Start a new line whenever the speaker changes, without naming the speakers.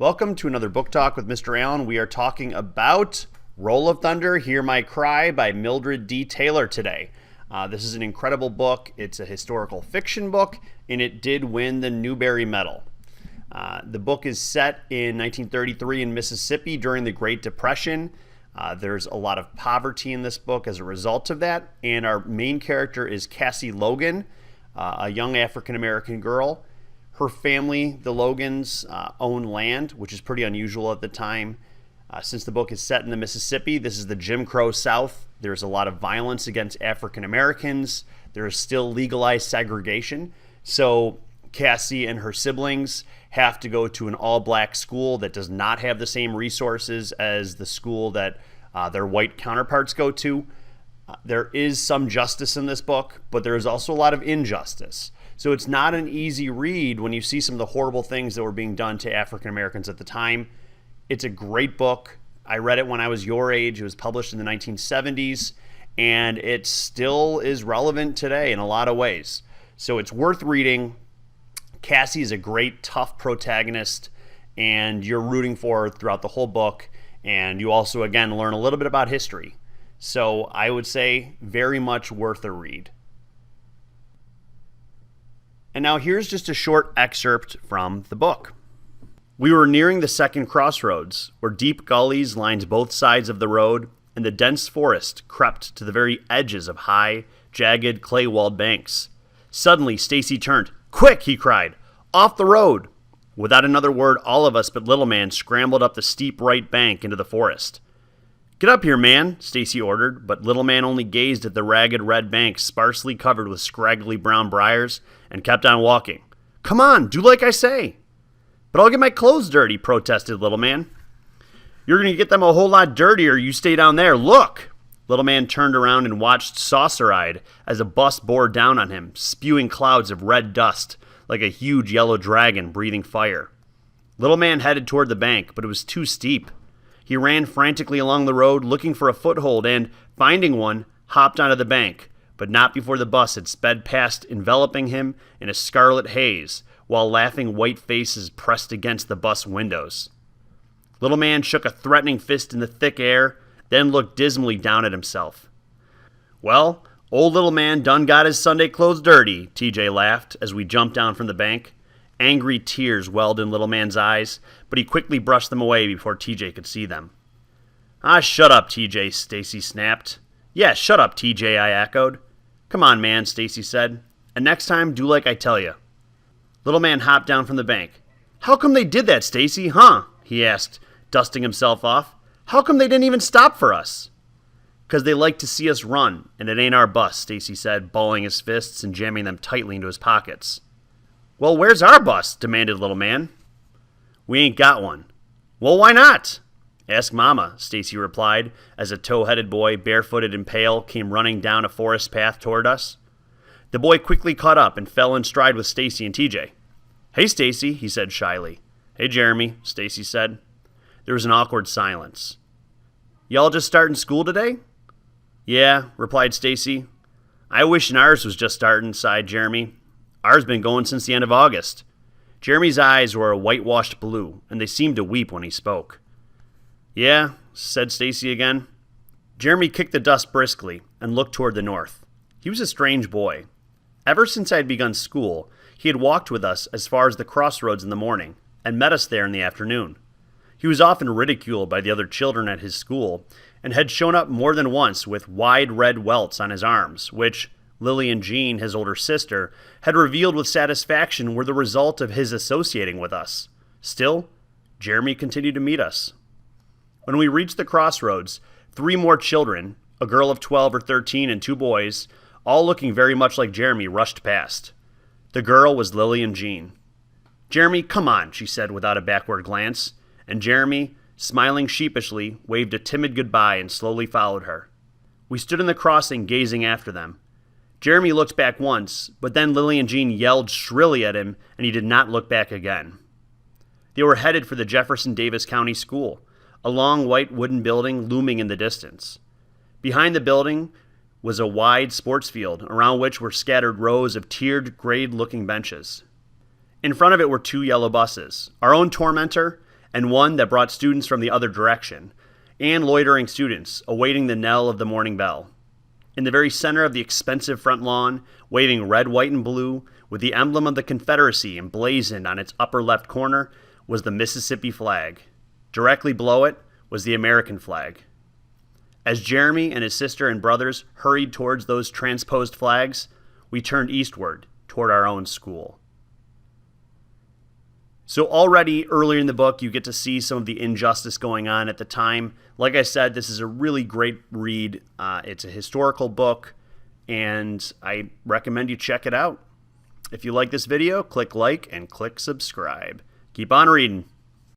Welcome to another book talk with Mr. Allen. We are talking about Roll of Thunder, Hear My Cry by Mildred D. Taylor today. This is an incredible book. It's a historical fiction book, and it did win the Newbery Medal. The book is set in 1933 in Mississippi during the Great Depression. There's a lot of poverty in this book as a result of that, and our main character is Cassie Logan, a young African-American girl. Her family, the Logans, own land, which is pretty unusual at the time. Since the book is set in the Mississippi, this is the Jim Crow South. There's a lot of violence against African Americans. There is still legalized segregation. So Cassie and her siblings have to go to an all-black school that does not have the same resources as the school that their white counterparts go to. There is some justice in this book, but there is also a lot of injustice. So it's not an easy read when you see some of the horrible things that were being done to African Americans at the time. It's a great book. I read it when I was your age. It was published in the 1970s, and it still is relevant today in a lot of ways. So it's worth reading. Cassie is a great, tough protagonist, and you're rooting for her throughout the whole book. And you also, again, learn a little bit about history. So I would say very much worth a read. And now here's just a short excerpt from the book. We were nearing the second crossroads, where deep gullies lined both sides of the road, and the dense forest crept to the very edges of high, jagged, clay-walled banks. Suddenly, Stacy turned. "Quick!" he cried. "Off the road!" Without another word, all of us but Little Man scrambled up the steep right bank into the forest. "Get up here, man," Stacy ordered, but Little Man only gazed at the ragged red bank sparsely covered with scraggly brown briars and kept on walking. "Come on, do like I say." "But I'll get my clothes dirty," protested Little Man. "You're going to get them a whole lot dirtier. You stay down there. Look!" Little Man turned around and watched saucer-eyed as a bus bore down on him, spewing clouds of red dust like a huge yellow dragon breathing fire. Little Man headed toward the bank, but it was too steep. He ran frantically along the road looking for a foothold and, finding one, hopped onto the bank, but not before the bus had sped past, enveloping him in a scarlet haze, while laughing white faces pressed against the bus windows. Little Man shook a threatening fist in the thick air, then looked dismally down at himself. "Well, old Little Man done got his Sunday clothes dirty," TJ laughed as we jumped down from the bank. Angry tears welled in Little Man's eyes, but he quickly brushed them away before TJ could see them. "Ah, shut up, TJ," Stacy snapped. "Yeah, shut up, TJ," I echoed. "Come on, man," Stacy said. "And next time, do like I tell you." Little Man hopped down from the bank. "How come they did that, Stacy, huh?" he asked, dusting himself off. "How come they didn't even stop for us?" "'Cause they like to see us run, and it ain't our bus," Stacy said, balling his fists and jamming them tightly into his pockets. "Well, where's our bus?" demanded Little Man. "We ain't got one." "Well, why not?" "Ask Mama," Stacy replied, as a tow-headed boy, barefooted and pale, came running down a forest path toward us. The boy quickly caught up and fell in stride with Stacy and TJ. "Hey, Stacy," he said shyly. "Hey, Jeremy," Stacy said. There was an awkward silence. "Y'all just starting school today?" "Yeah," replied Stacy. "I wish ours was just starting," sighed Jeremy. "Ours been going since the end of August." Jeremy's eyes were a whitewashed blue, and they seemed to weep when he spoke. "Yeah," said Stacy again. Jeremy kicked the dust briskly and looked toward the north. He was a strange boy. Ever since I had begun school, he had walked with us as far as the crossroads in the morning and met us there in the afternoon. He was often ridiculed by the other children at his school and had shown up more than once with wide red welts on his arms, which Lillian Jean, his older sister, had revealed with satisfaction were the result of his associating with us. Still, Jeremy continued to meet us. When we reached the crossroads, 3 more children, a girl of 12 or 13 and 2 boys, all looking very much like Jeremy, rushed past. The girl was Lillian Jean. "Jeremy, come on," she said without a backward glance, and Jeremy, smiling sheepishly, waved a timid goodbye and slowly followed her. We stood in the crossing gazing after them. Jeremy looked back once, but then Lillian Jean yelled shrilly at him, and he did not look back again. They were headed for the Jefferson Davis County School, a long white wooden building looming in the distance. Behind the building was a wide sports field, around which were scattered rows of tiered, grade-looking benches. In front of it were 2 yellow buses, our own tormentor and one that brought students from the other direction, and loitering students awaiting the knell of the morning bell. In the very center of the expensive front lawn, waving red, white, and blue, with the emblem of the Confederacy emblazoned on its upper left corner, was the Mississippi flag. Directly below it was the American flag. As Jeremy and his sister and brothers hurried towards those transposed flags, we turned eastward toward our own school. So already earlier in the book, you get to see some of the injustice going on at the time. Like I said, this is a really great read. It's a historical book, and I recommend you check it out. If you like this video, click like and click subscribe. Keep on reading.